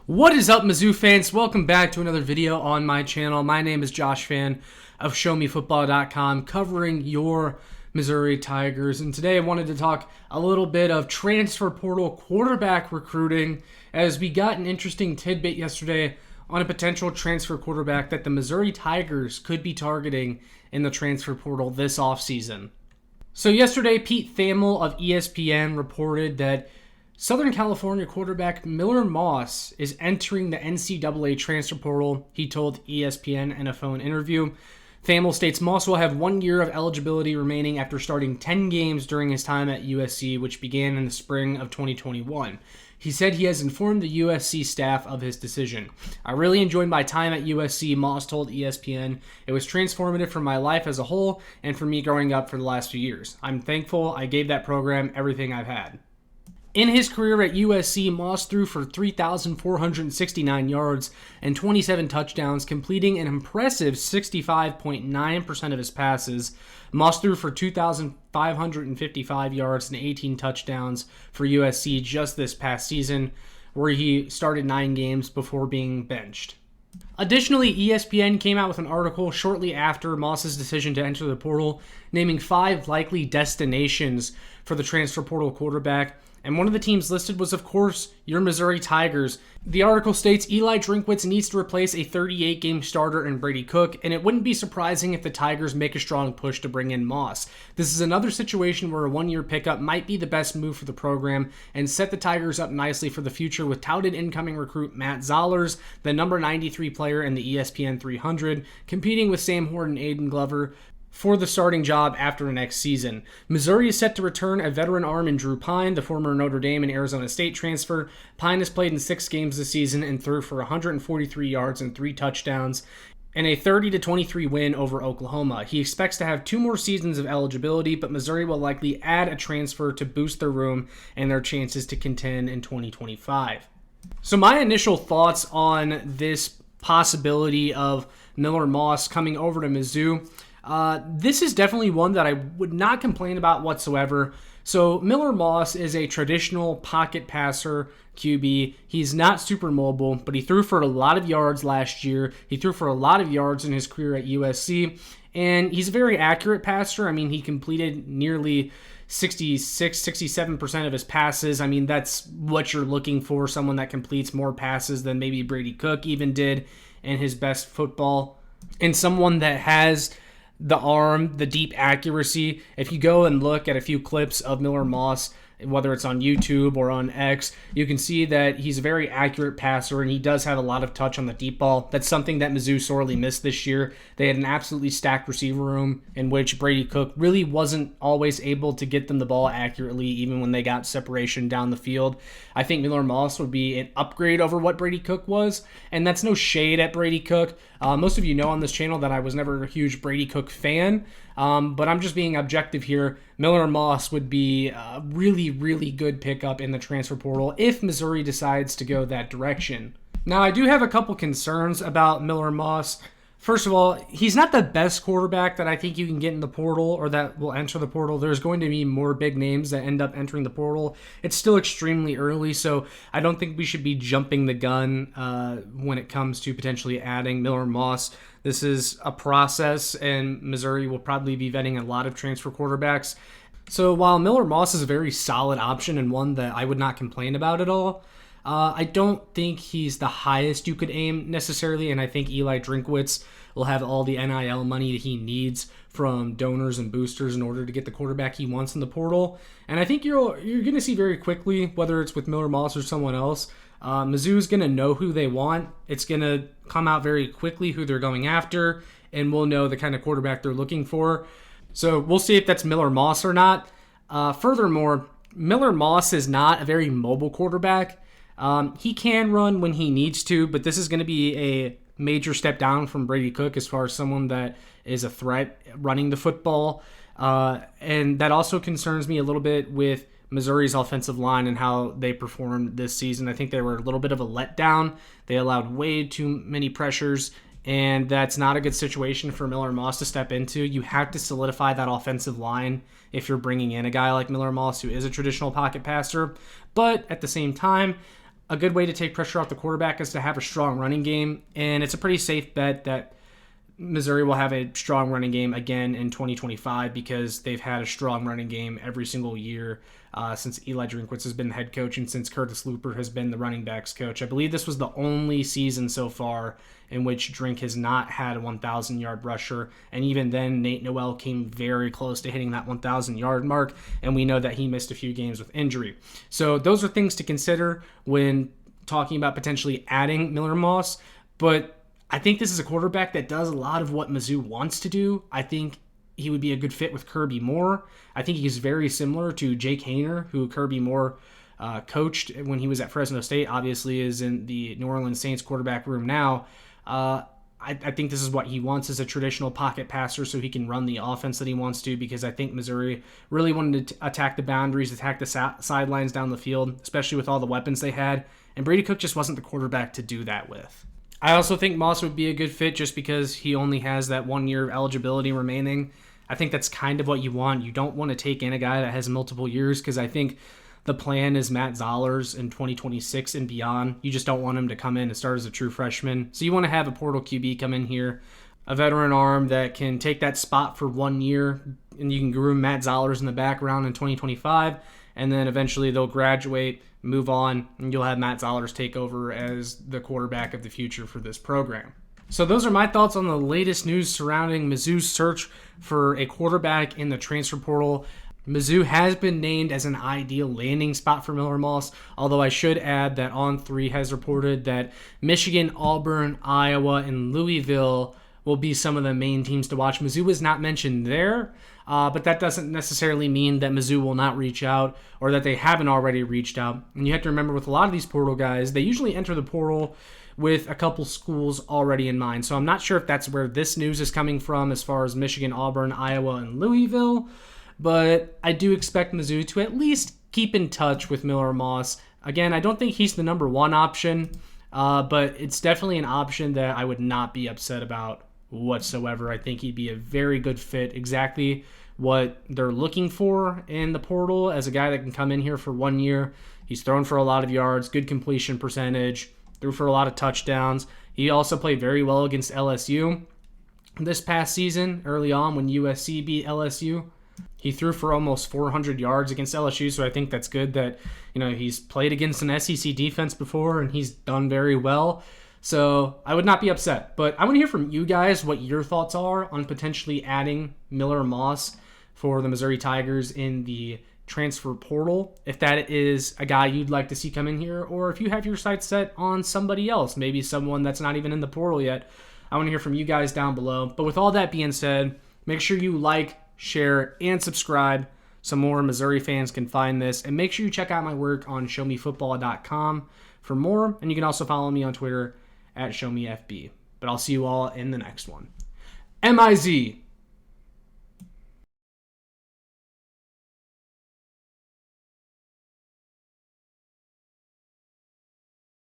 What is up, Mizzou fans? Welcome back to another video on my channel. My name is Josh Fan of ShowMeFootball.com, covering your Missouri Tigers. And today I wanted to talk a little bit of transfer portal quarterback recruiting, as we got an interesting tidbit yesterday on a potential transfer quarterback that the Missouri Tigers could be targeting in the transfer portal this offseason. So yesterday, Pete Thamel of ESPN reported that Southern California quarterback Miller Moss is entering the NCAA transfer portal, he told ESPN in a phone interview. Thamel states Moss will have 1 year of eligibility remaining after starting 10 games during his time at USC, which began in the spring of 2021. He said he has informed the USC staff of his decision. I really enjoyed my time at USC, Moss told ESPN. It was transformative for my life as a whole and for me growing up for the last few years. I'm thankful I gave that program everything I've had. In his career at USC, Moss threw for 3,469 yards and 27 touchdowns, completing an impressive 65.9% of his passes. Moss threw for 2,555 yards and 18 touchdowns for USC just this past season, where he started 9 games before being benched. Additionally, ESPN came out with an article shortly after Moss's decision to enter the portal, naming 5 likely destinations for the transfer portal quarterback. And one of the teams listed was, of course, your Missouri Tigers. The article states Eli Drinkwitz needs to replace a 38-game starter in Brady Cook, and it wouldn't be surprising if the Tigers make a strong push to bring in Moss. This is another situation where a 1-year pickup might be the best move for the program and set the Tigers up nicely for the future, with touted incoming recruit Matt Zollers, the number 93 player in the ESPN 300, competing with Sam Horton and Aiden Glover for the starting job after next season. Missouri is set to return a veteran arm in Drew Pine, the former Notre Dame and Arizona State transfer. Pine has played in 6 games this season and threw for 143 yards and 3 touchdowns in a 30-23 win over Oklahoma. He expects to have 2 more seasons of eligibility, but Missouri will likely add a transfer to boost their room and their chances to contend in 2025. So my initial thoughts on this possibility of Miller Moss coming over to Mizzou, this is definitely one that I would not complain about whatsoever. So Miller Moss is a traditional pocket passer QB. He's not super mobile, but he threw for a lot of yards last year. He threw for a lot of yards in his career at USC, and he's a very accurate passer. I mean, he completed nearly 67% of his passes. I mean, that's what you're looking for, someone that completes more passes than maybe Brady Cook even did in his best football, and someone that has the arm, the deep accuracy. If you go and look at a few clips of Miller Moss, whether it's on YouTube or on X, you can see that he's a very accurate passer, and he does have a lot of touch on the deep ball. That's something that Mizzou sorely missed this year. They had an absolutely stacked receiver room in which Brady Cook really wasn't always able to get them the ball accurately, even when they got separation down the field. I think Miller Moss would be an upgrade over what Brady Cook was, and that's no shade at Brady Cook. Most of you know on this channel that I was never a huge Brady Cook fan, but I'm just being objective here. Miller Moss would be a really, really good pickup in the transfer portal if Missouri decides to go that direction. Now, I do have a couple concerns about Miller Moss. First of all, he's not the best quarterback that I think you can get in the portal or that will enter the portal. There's going to be more big names that end up entering the portal. It's still extremely early, so I don't think we should be jumping the gun when it comes to potentially adding Miller Moss. This is a process, and Missouri will probably be vetting a lot of transfer quarterbacks. So while Miller Moss is a very solid option and one that I would not complain about at all, I don't think he's the highest you could aim necessarily, and I think Eli Drinkwitz will have all the NIL money that he needs from donors and boosters in order to get the quarterback he wants in the portal. And I think you're going to see very quickly, whether it's with Miller Moss or someone else, Mizzou's going to know who they want. It's going to come out very quickly who they're going after, and we'll know the kind of quarterback they're looking for. So we'll see if that's Miller Moss or not. Furthermore, Miller Moss is not a very mobile quarterback. He can run when he needs to, but this is going to be a major step down from Brady Cook as far as someone that is a threat running the football. And that also concerns me a little bit with Missouri's offensive line and how they performed this season. I think they were a little bit of a letdown. They allowed way too many pressures, and that's not a good situation for Miller Moss to step into. You have to solidify that offensive line if you're bringing in a guy like Miller Moss, who is a traditional pocket passer. But at the same time, a good way to take pressure off the quarterback is to have a strong running game, and it's a pretty safe bet that Missouri will have a strong running game again in 2025 because they've had a strong running game every single year since Eli Drinkwitz has been the head coach and since Curtis Looper has been the running backs coach. I believe this was the only season so far in which Drink has not had a 1,000-yard rusher, and even then Nate Noel came very close to hitting that 1,000-yard mark, and we know that he missed a few games with injury. So those are things to consider when talking about potentially adding Miller Moss, but I think this is a quarterback that does a lot of what Mizzou wants to do. I think he would be a good fit with Kirby Moore. I think he's very similar to Jake Haener, who Kirby Moore coached when he was at Fresno State, obviously is in the New Orleans Saints quarterback room now. I think this is what he wants as a traditional pocket passer so he can run the offense that he wants to, because I think Missouri really wanted to attack the boundaries, attack the sidelines down the field, especially with all the weapons they had, and Brady Cook just wasn't the quarterback to do that with. I also think Moss would be a good fit just because he only has that 1 year of eligibility remaining. I think that's kind of what you want. You don't want to take in a guy that has multiple years because I think the plan is Matt Zollers in 2026 and beyond. You just don't want him to come in and start as a true freshman. So you want to have a portal QB come in here, a veteran arm that can take that spot for 1 year, and you can groom Matt Zollers in the background in 2025, and then eventually they'll graduate, move on, and you'll have Matt Zollers take over as the quarterback of the future for this program. So those are my thoughts on the latest news surrounding Mizzou's search for a quarterback in the transfer portal. Mizzou has been named as an ideal landing spot for Miller Moss, although I should add that On3 has reported that Michigan, Auburn, Iowa, and Louisville will be some of the main teams to watch. Mizzou is not mentioned there, but that doesn't necessarily mean that Mizzou will not reach out or that they haven't already reached out. And you have to remember with a lot of these portal guys, they usually enter the portal with a couple schools already in mind. So I'm not sure if that's where this news is coming from as far as Michigan, Auburn, Iowa, and Louisville, but I do expect Mizzou to at least keep in touch with Miller Moss. Again, I don't think he's the number one option, but it's definitely an option that I would not be upset about whatsoever. I think he'd be a very good fit, exactly what they're looking for in the portal as a guy that can come in here for 1 year. He's thrown for a lot of yards, good completion percentage, threw for a lot of touchdowns. He also played very well against LSU this past season, early on when USC beat LSU. He threw for almost 400 yards against LSU, so I think that's good that, he's played against an SEC defense before and he's done very well. So I would not be upset. But I want to hear from you guys what your thoughts are on potentially adding Miller Moss for the Missouri Tigers in the transfer portal. If that is a guy you'd like to see come in here, or if you have your sights set on somebody else, maybe someone that's not even in the portal yet. I want to hear from you guys down below. But with all that being said, make sure you like, share, and subscribe so more Missouri fans can find this. And make sure you check out my work on showmefootball.com for more. And you can also follow me on Twitter at ShowMeFB. But I'll see you all in the next one. MIZ.